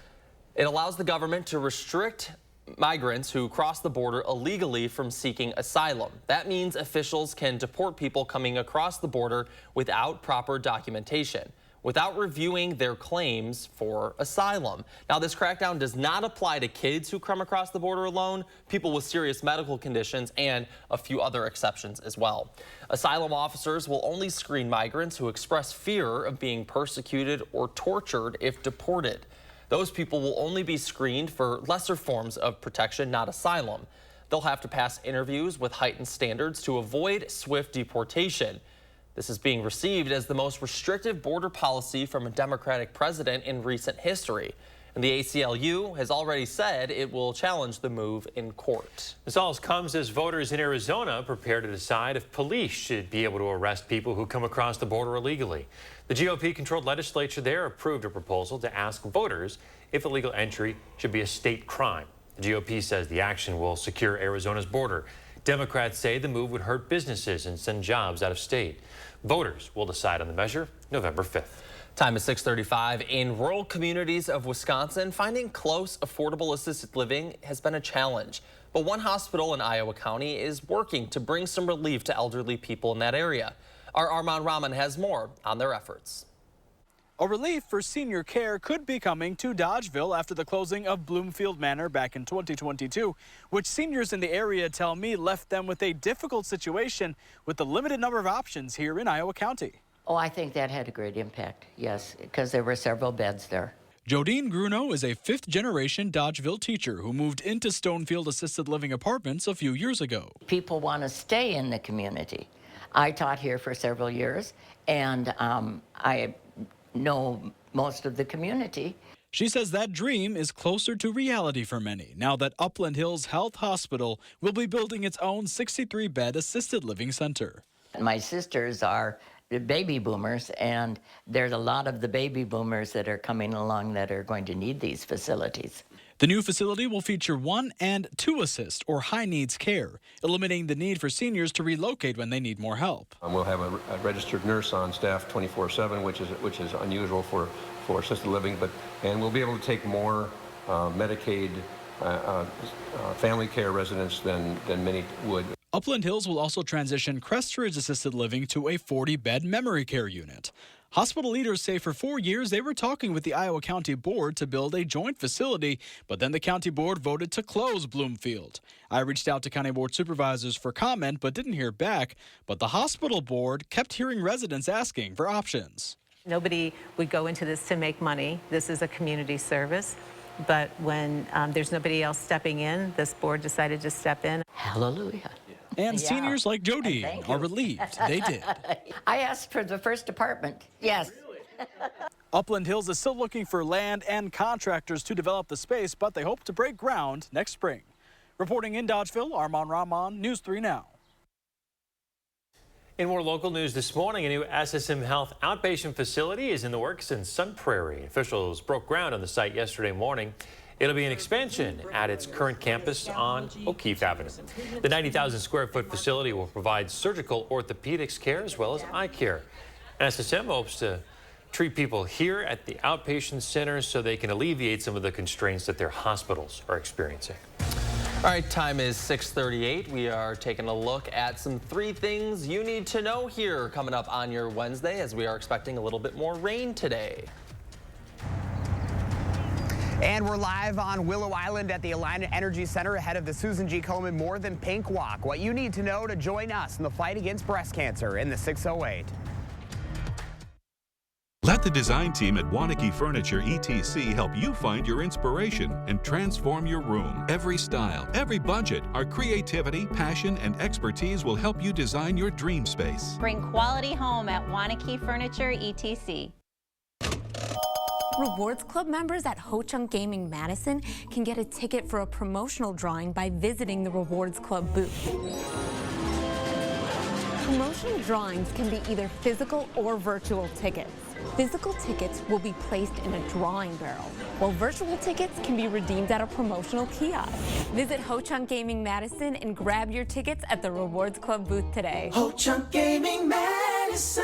It allows the government to restrict migrants who cross the border illegally from seeking asylum. That means officials can deport people coming across the border without proper documentation, without reviewing their claims for asylum. Now, this crackdown does not apply to kids who come across the border alone, people with serious medical conditions, and a few other exceptions as well. Asylum officers will only screen migrants who express fear of being persecuted or tortured if deported. Those people will only be screened for lesser forms of protection, not asylum. They'll have to pass interviews with heightened standards to avoid swift deportation. This is being received as the most restrictive border policy from a Democratic president in recent history. And the ACLU has already said it will challenge the move in court. This all comes as voters in Arizona prepare to decide if police should be able to arrest people who come across the border illegally. The GOP-controlled legislature there approved a proposal to ask voters if illegal entry should be a state crime. The GOP says the action will secure Arizona's border. Democrats say the move would hurt businesses and send jobs out of state. Voters will decide on the measure November 5th. Time is 6:35. In rural communities of Wisconsin, finding close, affordable assisted living has been a challenge. But one hospital in Iowa County is working to bring some relief to elderly people in that area. Our Armand Rahman has more on their efforts. A relief for senior care could be coming to Dodgeville after the closing of Bloomfield Manor back in 2022, which seniors in the area tell me left them with a difficult situation with the limited number of options here in Iowa County. Oh, I think that had a great impact, yes, because there were several beds there. Jodine Gruno is a fifth-generation Dodgeville teacher who moved into Stonefield Assisted Living Apartments a few years ago. People want to stay in the community. I taught here for several years, and I know most of the community. She says that dream is closer to reality for many now that Upland Hills Health Hospital will be building its own 63-bed assisted living center. My sisters are baby boomers, and there's a lot of the baby boomers that are coming along that are going to need these facilities. The new facility will feature 1 and 2 assist or high needs care, eliminating the need for seniors to relocate when they need more help. We'll have a registered nurse on staff 24/7, which is unusual for assisted living, and we'll be able to take more Medicaid family care residents than many would. Upland Hills will also transition Crestridge Assisted Living to a 40-bed memory care unit. Hospital leaders say for 4 years they were talking with the Iowa County Board to build a joint facility, but then the County Board voted to close Bloomfield. I reached out to County Board supervisors for comment but didn't hear back, but the Hospital Board kept hearing residents asking for options. Nobody would go into this to make money. This is a community service. But when there's nobody else stepping in, this board decided to step in. Hallelujah. And seniors like Jodine are relieved they did. I asked for the first apartment. Yes. Upland Hills is still looking for land and contractors to develop the space, but they hope to break ground next spring. Reporting in Dodgeville, Armand Rahman, News 3 Now. In more local news this morning, a new SSM Health outpatient facility is in the works in Sun Prairie. Officials broke ground on the site yesterday morning. It'll be an expansion at its current campus on O'Keefe Avenue. The 90,000 square foot facility will provide surgical orthopedics care as well as eye care. SSM hopes to treat people here at the outpatient center so they can alleviate some of the constraints that their hospitals are experiencing. All right, time is 6:38. We are taking a look at some 3 things you need to know here coming up on your Wednesday, as we are expecting a little bit more rain today. And we're live on Willow Island at the Alliant Energy Center ahead of the Susan G. Komen More Than Pink Walk. What you need to know to join us in the fight against breast cancer in the 608. Let the design team at Wanakee Furniture ETC help you find your inspiration and transform your room. Every style, every budget, our creativity, passion, and expertise will help you design your dream space. Bring quality home at Wanakee Furniture ETC. Rewards Club members at Ho Chunk Gaming Madison can get a ticket for a promotional drawing by visiting the Rewards Club booth. Promotional drawings can be either physical or virtual tickets. Physical tickets will be placed in a drawing barrel, while virtual tickets can be redeemed at a promotional kiosk. Visit Ho Chunk Gaming Madison and grab your tickets at the Rewards Club booth today. Ho Chunk Gaming Madison.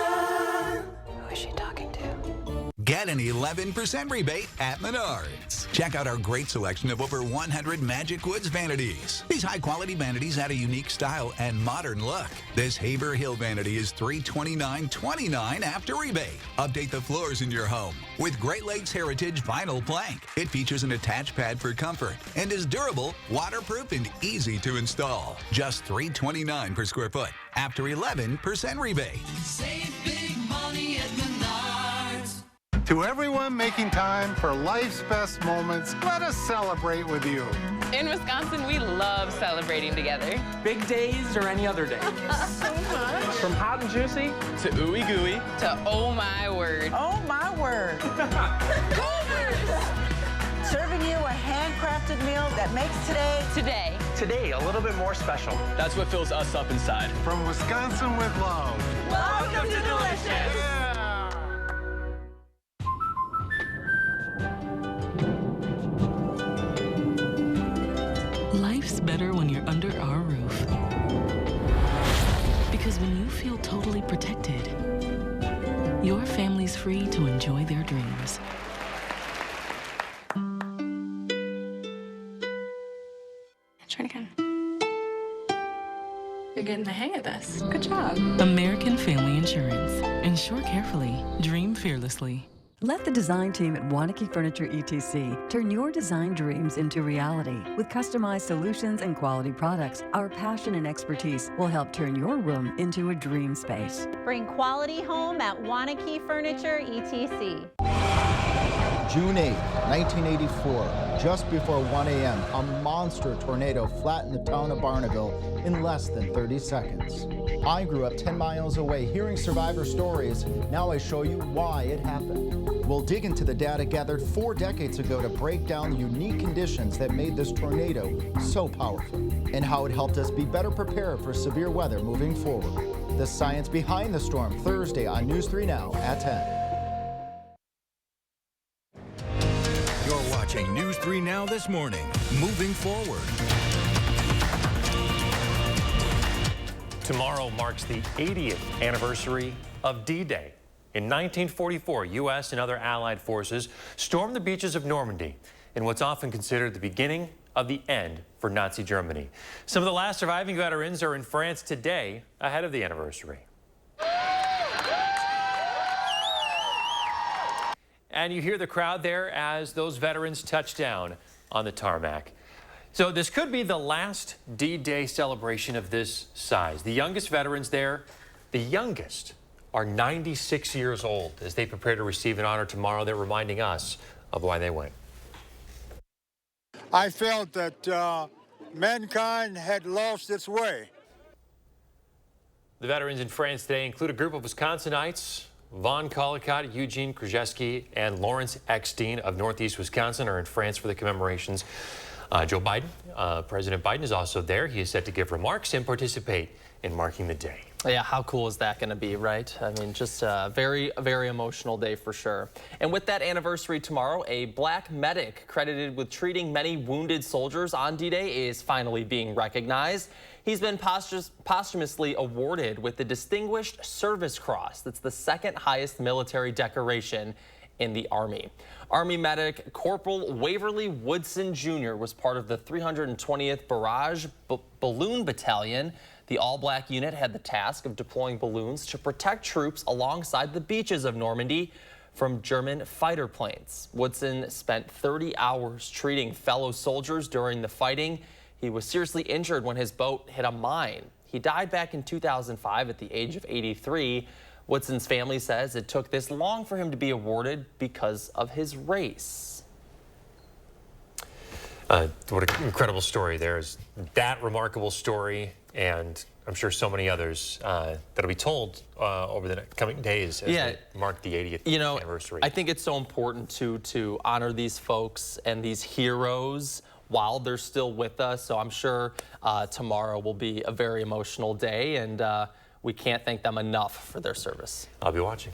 Who is she talking to? Get an 11% rebate at Menards. Check out our great selection of over 100 Magic Woods vanities. These high-quality vanities add a unique style and modern look. This Haber Hill vanity is $329.29 after rebate. Update the floors in your home with Great Lakes Heritage vinyl plank. It features an attached pad for comfort and is durable, waterproof, and easy to install. Just $329 per square foot after 11% rebate. Save big money at Menards. To everyone making time for life's best moments, let us celebrate with you. In Wisconsin, we love celebrating together. Big days or any other day. So much. From hot and juicy to ooey gooey To oh my word. Oh my word. Serving you a handcrafted meal that makes Today, a little bit more special. That's what fills us up inside. From Wisconsin with love. Welcome to Delicious. Life's better when you're under our roof. Because when you feel totally protected, your family's free to enjoy their dreams. Try it again. You're getting the hang of this. Good job. American Family Insurance. Insure carefully. Dream fearlessly. Let the design team at Wanakee Furniture ETC turn your design dreams into reality. With customized solutions and quality products, our passion and expertise will help turn your room into a dream space. Bring quality home at Wanakee Furniture ETC. June 8, 1984, just before 1 a.m., a monster tornado flattened the town of Barneville in less than 30 seconds. I grew up 10 miles away hearing survivor stories. Now I show you why it happened. We'll dig into the data gathered 4 decades ago to break down the unique conditions that made this tornado so powerful and how it helped us be better prepared for severe weather moving forward. The science behind the storm, Thursday on News 3 Now at 10. You're watching News 3 Now this morning. Moving forward. Tomorrow marks the 80th anniversary of D-Day. In 1944, U.S. and other Allied forces stormed the beaches of Normandy in what's often considered the beginning of the end for Nazi Germany. Some of the last surviving veterans are in France today ahead of the anniversary. And you hear the crowd there as those veterans touch down on the tarmac. So this could be the last D-Day celebration of this size. The youngest veterans there, the youngest, are 96 years old. As they prepare to receive an honor tomorrow, they're reminding us of why they went. I felt that mankind had lost its way. The veterans in France today include a group of Wisconsinites. Vaughn Collicott, Eugene Krzyzewski, and Lawrence Eckstein of Northeast Wisconsin are in France for the commemorations. Joe Biden, President Biden is also there. He is set to give remarks and participate in marking the day. Yeah, how cool is that going to be, right? I mean, just a very emotional day for sure. And with that anniversary tomorrow, a black medic credited with treating many wounded soldiers on D-Day is finally being recognized. He's been posthumously awarded with the Distinguished Service Cross. That's the second highest military decoration in the Army. Army medic Corporal Waverly Woodson Jr. was part of the 320th Barrage Balloon Battalion. The all-black unit had the task of deploying balloons to protect troops alongside the beaches of Normandy from German fighter planes. Woodson spent 30 hours treating fellow soldiers during the fighting. He was seriously injured when his boat hit a mine. He died back in 2005 at the age of 83. Woodson's family says it took this long for him to be awarded because of his race. What an incredible story. There's that remarkable story and I'm sure so many others that'll be told over the coming days as we mark the 80th anniversary. I think it's so important to honor these folks and these heroes while they're still with us. So I'm sure tomorrow will be a very emotional day, and we can't thank them enough for their service. I'll be watching.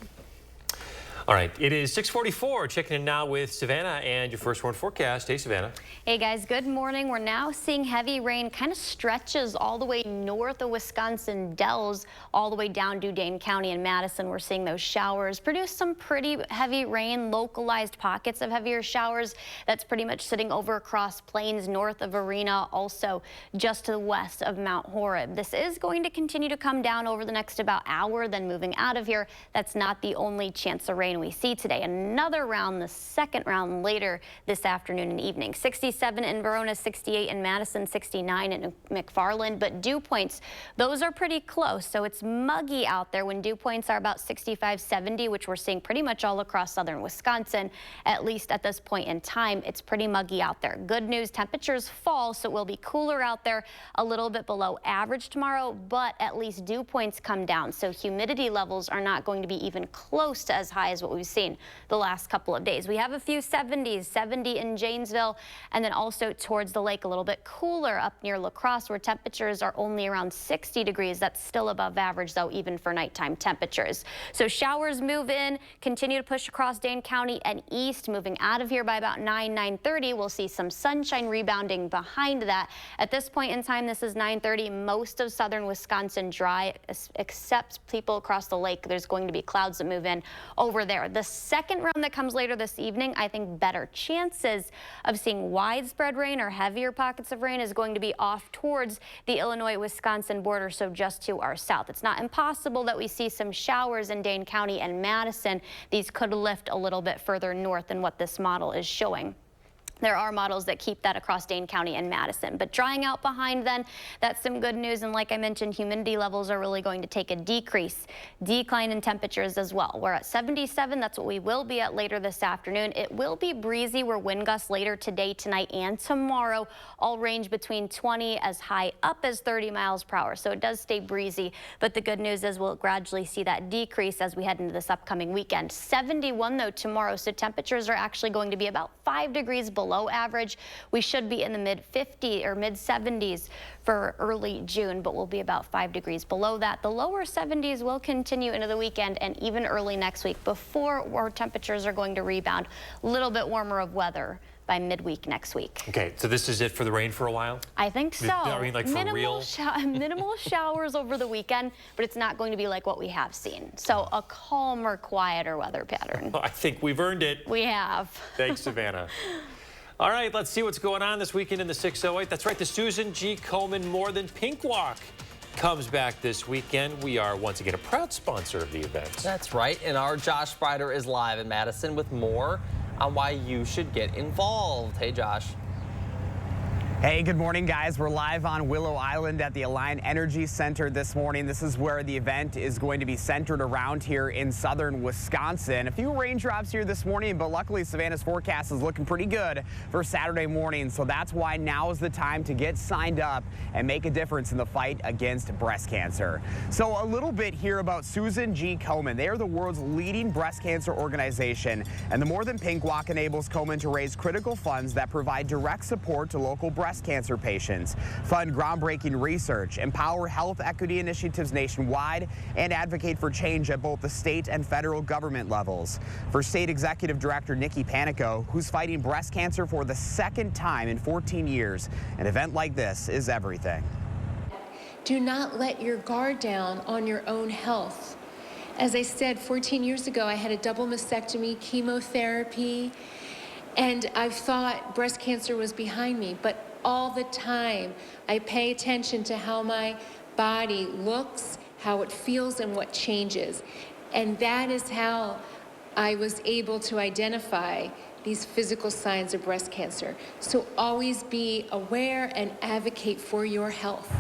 All right, it is 6:44. Checking in now with Savannah and your first warn forecast. Hey, Savannah. Hey, guys. Good morning. We're now seeing heavy rain kind of stretches all the way north of Wisconsin Dells, all the way down to Dane County and Madison. We're seeing those showers produce some pretty heavy rain, localized pockets of heavier showers. That's pretty much sitting over across plains north of Arena, also just to the west of Mount Horeb. This is going to continue to come down over the next about hour, then moving out of here. That's not the only chance of rain we see today. Another round, the second round later this afternoon and evening. 67 in Verona, 68 in Madison, 69 in McFarland. But dew points, those are pretty close. So it's muggy out there when dew points are about 65, 70, which we're seeing pretty much all across southern Wisconsin. At least at this point in time, it's pretty muggy out there. Good news, temperatures fall, so it will be cooler out there, a little bit below average tomorrow, but at least dew points come down. So humidity levels are not going to be even close to as high as what we've seen the last couple of days. We have a few 70s, 70 in Janesville, and then also towards the lake a little bit cooler up near La Crosse, where temperatures are only around 60 degrees. That's still above average, though, even for nighttime temperatures. So showers move in, continue to push across Dane County and east, moving out of here by about 9:30. We'll see some sunshine rebounding behind that. At this point in time, this is 9:30. Most of southern Wisconsin dry, except people across the lake. There's going to be clouds that move in over there. The second round that comes later this evening, I think better chances of seeing widespread rain or heavier pockets of rain is going to be off towards the Illinois-Wisconsin border, so just to our south. It's not impossible that we see some showers in Dane County and Madison. These could lift a little bit further north than what this model is showing. There are models that keep that across Dane County and Madison, but drying out behind then, that's some good news. And like I mentioned, humidity levels are really going to take a decline in temperatures as well. We're at 77. That's what we will be at later this afternoon. It will be breezy. We're wind gusts later today, tonight, and tomorrow, all range between 20 as high up as 30 miles per hour. So it does stay breezy, but the good news is we'll gradually see that decrease as we head into this upcoming weekend. 71 though tomorrow, so temperatures are actually going to be about 5 degrees below average. We should be in the mid-50s or mid-70s for early June, but we'll be about 5 degrees below that. The lower 70s will continue into the weekend and even early next week before our temperatures are going to rebound. A little bit warmer of weather by midweek next week. Okay, so this is it for the rain for a while? I think so. I mean, like for real? Minimal showers over the weekend, but it's not going to be like what we have seen. So a calmer, quieter weather pattern. I think we've earned it. We have. Thanks, Savannah. All right, let's see what's going on this weekend in the 608. That's right, the Susan G. Komen More Than Pink Walk comes back this weekend. We are once again a proud sponsor of the event. That's right, and our Josh Sprider is live in Madison with more on why you should get involved. Hey, Josh. Hey, good morning, guys. We're live on Willow Island at the Alliant Energy Center this morning. This is where the event is going to be centered around here in southern Wisconsin. A few raindrops here this morning, but luckily Savannah's forecast is looking pretty good for Saturday morning. So that's why now is the time to get signed up and make a difference in the fight against breast cancer. So a little bit here about Susan G. Komen. They are the world's leading breast cancer organization, and the More Than Pink Walk enables Komen to raise critical funds that provide direct support to local breast cancer patients, fund groundbreaking research, empower health equity initiatives nationwide, and advocate for change at both the state and federal government levels. For State Executive Director Nikki Panico, who's fighting breast cancer for the second time in 14 years, an event like this is everything. Do not let your guard down on your own health. As I said, 14 years ago, I had a double mastectomy, chemotherapy, and I thought breast cancer was behind me, but all the time I pay attention to how my body looks, how it feels, and what changes. And that is how I was able to identify these physical signs of breast cancer. So always be aware and advocate for your health.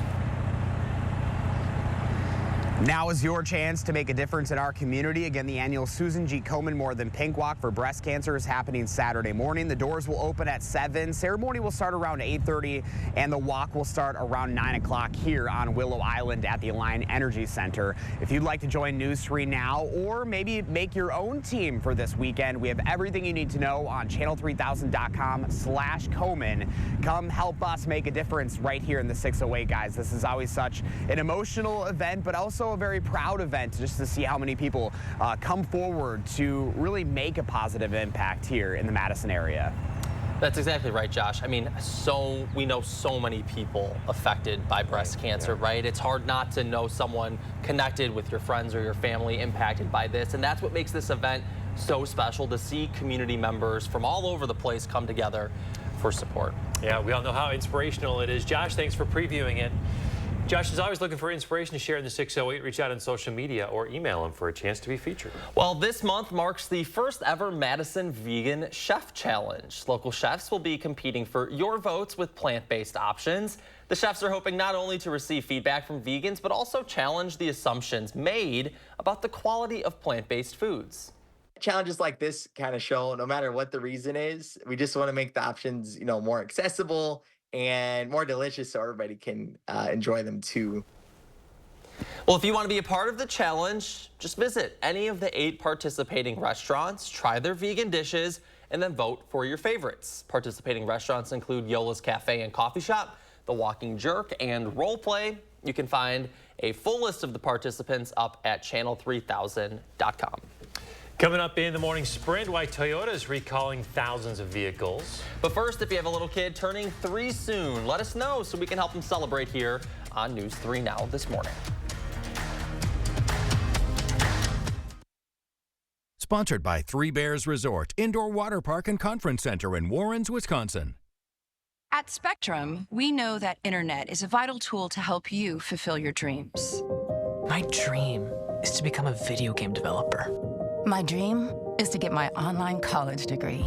Now is your chance to make a difference in our community. Again, the annual Susan G. Komen More Than Pink Walk for Breast Cancer is happening Saturday morning. The doors will open at 7. Ceremony will start around 8:30, and the walk will start around 9 o'clock here on Willow Island at the Alliant Energy Center. If you'd like to join News 3 Now or maybe make your own team for this weekend, we have everything you need to know on channel3000.com/Komen. Come help us make a difference right here in the 608, guys. This is always such an emotional event, but also a very proud event just to see how many people come forward to really make a positive impact here in the Madison area. That's exactly right, Josh. I mean, we know so many people affected by breast cancer, right? It's hard not to know someone connected with your friends or your family impacted by this, and that's what makes this event so special, to see community members from all over the place come together for support. Yeah, we all know how inspirational it is. Josh, thanks for previewing it. Josh is always looking for inspiration to share in the 608. Reach out on social media or email him for a chance to be featured. Well, this month marks the first ever Madison Vegan Chef Challenge. Local chefs will be competing for your votes with plant-based options. The chefs are hoping not only to receive feedback from vegans, but also challenge the assumptions made about the quality of plant-based foods. Challenges like this kind of show, no matter what the reason is, we just want to make the options, more accessible and more delicious so everybody can enjoy them too. Well, if you want to be a part of the challenge, just visit any of the 8 participating restaurants, try their vegan dishes, and then vote for your favorites. Participating restaurants include Yola's Cafe and Coffee Shop, The Walking Jerk, and Role Play. You can find a full list of the participants up at channel3000.com. Coming up in the morning sprint, why Toyota is recalling thousands of vehicles. But first, if you have a little kid turning 3 soon, let us know so we can help them celebrate here on News 3 Now this morning. Sponsored by Three Bears Resort, Indoor Water Park and Conference Center in Warrens, Wisconsin. At Spectrum, we know that internet is a vital tool to help you fulfill your dreams. My dream is to become a video game developer. My dream is to get my online college degree.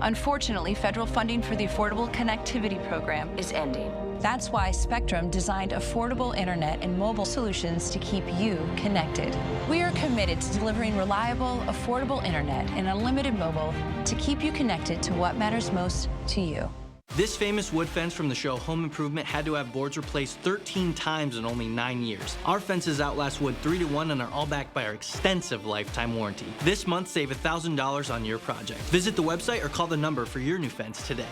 Unfortunately, federal funding for the Affordable Connectivity Program is ending. That's why Spectrum designed affordable internet and mobile solutions to keep you connected. We are committed to delivering reliable, affordable internet and unlimited mobile to keep you connected to what matters most to you. This famous wood fence from the show Home Improvement had to have boards replaced 13 times in only 9 years. Our fences outlast wood 3 to 1 and are all backed by our extensive lifetime warranty. This month, save $1,000 on your project. Visit the website or call the number for your new fence today.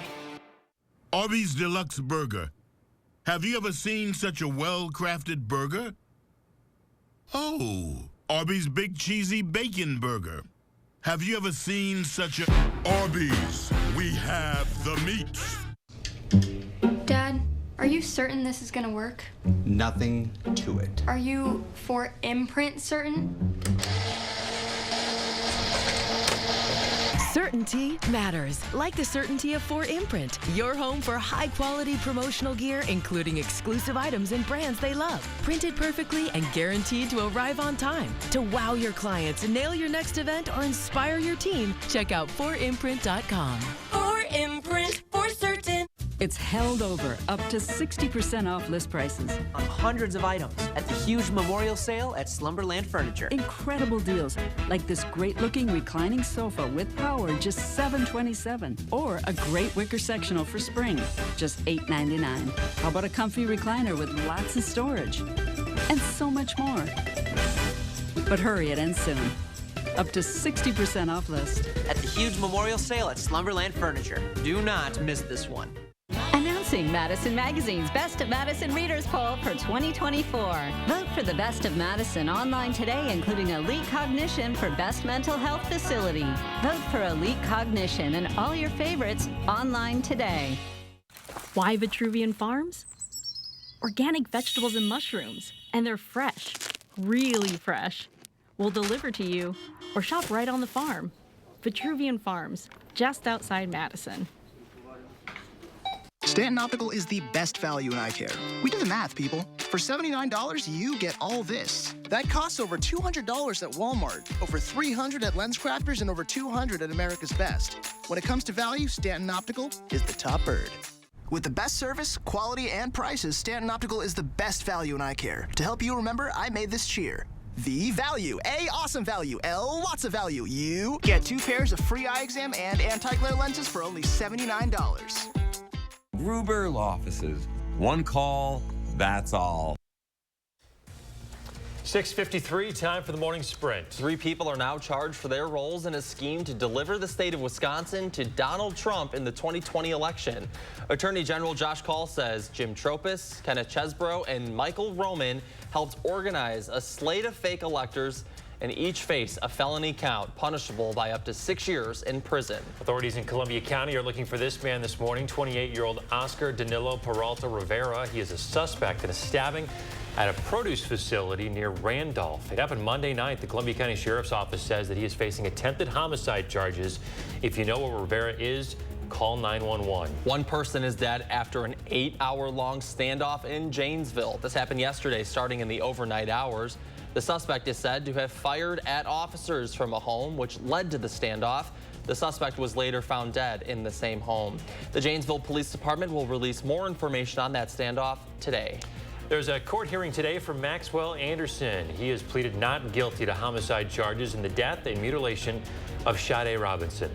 Arby's Deluxe Burger. Have you ever seen such a well-crafted burger? Oh, Arby's Big Cheesy Bacon Burger. Have you ever seen such a... Arby's, we have the meat. Dad, are you certain this is gonna work? Nothing to it. Are you for imprint certain? Certainty matters, like the certainty of 4imprint, your home for high-quality promotional gear, including exclusive items and brands they love. Printed perfectly and guaranteed to arrive on time. To wow your clients, nail your next event, or inspire your team, check out 4imprint.com. 4imprint, for certain. It's held over up to 60% off list prices on hundreds of items at the huge memorial sale at Slumberland Furniture. Incredible deals, like this great-looking reclining sofa with power, just $727, or a great wicker sectional for spring, just $899. How about a comfy recliner with lots of storage? And so much more. But hurry, it ends soon. Up to 60% off list. At the huge memorial sale at Slumberland Furniture. Do not miss this one. Announcing Madison Magazine's Best of Madison Readers Poll for 2024. Vote for the Best of Madison online today, including Elite Cognition for Best Mental Health Facility. Vote for Elite Cognition and all your favorites online today. Why Vitruvian Farms? Organic vegetables and mushrooms, and they're fresh, really fresh. We'll deliver to you or shop right on the farm. Vitruvian Farms, just outside Madison. Stanton Optical is the best value in eye care. We did the math, people. For $79, you get all this. That costs over $200 at Walmart, over $300 at LensCrafters, and over $200 at America's Best. When it comes to value, Stanton Optical is the top bird. With the best service, quality, and prices, Stanton Optical is the best value in eye care. To help you remember, I made this cheer. V value. A, awesome value. L, lots of value. U, get 2 pairs of free eye exam and anti-glare lenses for only $79. Gruber Law Offices. One call, that's all. 6:53, time for the morning sprint. 3 people are now charged for their roles in a scheme to deliver the state of Wisconsin to Donald Trump in the 2020 election. Attorney General Josh Kaul says Jim Tropis, Kenneth Chesbrough, and Michael Roman helped organize a slate of fake electors, and each face a felony count punishable by up to 6 years in prison. Authorities in Columbia County are looking for this man this morning, 28-year-old Oscar Danilo Peralta Rivera. He is a suspect in a stabbing at a produce facility near Randolph. It happened Monday night. The Columbia County Sheriff's Office says that he is facing attempted homicide charges. If you know where Rivera is, call 911. 1 person is dead after an 8-hour-long standoff in Janesville. This happened yesterday, starting in the overnight hours. The suspect is said to have fired at officers from a home, which led to the standoff. The suspect was later found dead in the same home. The Janesville Police Department will release more information on that standoff today. There's a court hearing today for Maxwell Anderson. He has pleaded not guilty to homicide charges in the death and mutilation of Sade Robinson.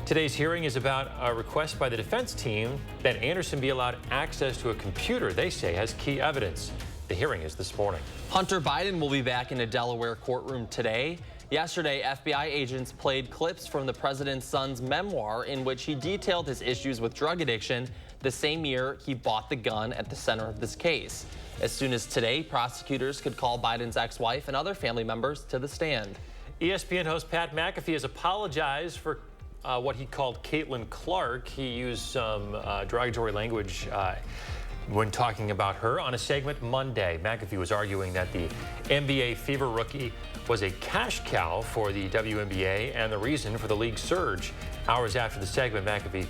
Today's hearing is about a request by the defense team that Anderson be allowed access to a computer they say has key evidence. The hearing is this morning. Hunter Biden will be back in a Delaware courtroom today. Yesterday, FBI agents played clips from the president's son's memoir in which he detailed his issues with drug addiction the same year he bought the gun at the center of this case. As soon as today, prosecutors could call Biden's ex-wife and other family members to the stand. ESPN host Pat McAfee has apologized for what he called Caitlin Clark. He used some derogatory language when talking about her on a segment Monday. McAfee was arguing that the NBA Fever rookie was a cash cow for the WNBA and the reason for the league's surge. Hours after the segment, McAfee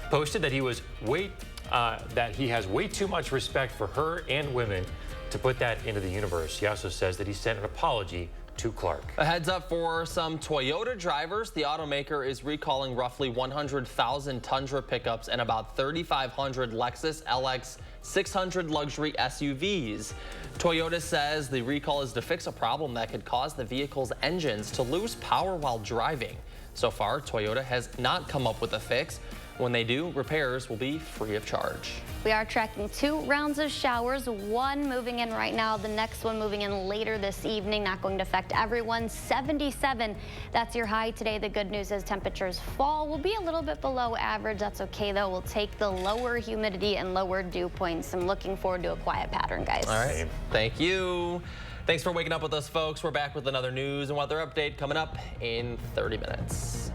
posted that he has way too much respect for her and women to put that into the universe. He also says that he sent an apology to Clark. A heads up for some Toyota drivers. The automaker is recalling roughly 100,000 Tundra pickups and about 3,500 Lexus LX 600 luxury SUVs. Toyota says the recall is to fix a problem that could cause the vehicle's engines to lose power while driving. So far, Toyota has not come up with a fix. When they do, repairs will be free of charge. We are tracking 2 rounds of showers, 1 moving in right now, the next one moving in later this evening, not going to affect everyone. 77, that's your high today. The good news is temperatures fall. Will be a little bit below average. That's okay, though. We'll take the lower humidity and lower dew points. I'm looking forward to a quiet pattern, guys. All right. Thank you. Thanks for waking up with us, folks. We're back with another news and weather update coming up in 30 minutes.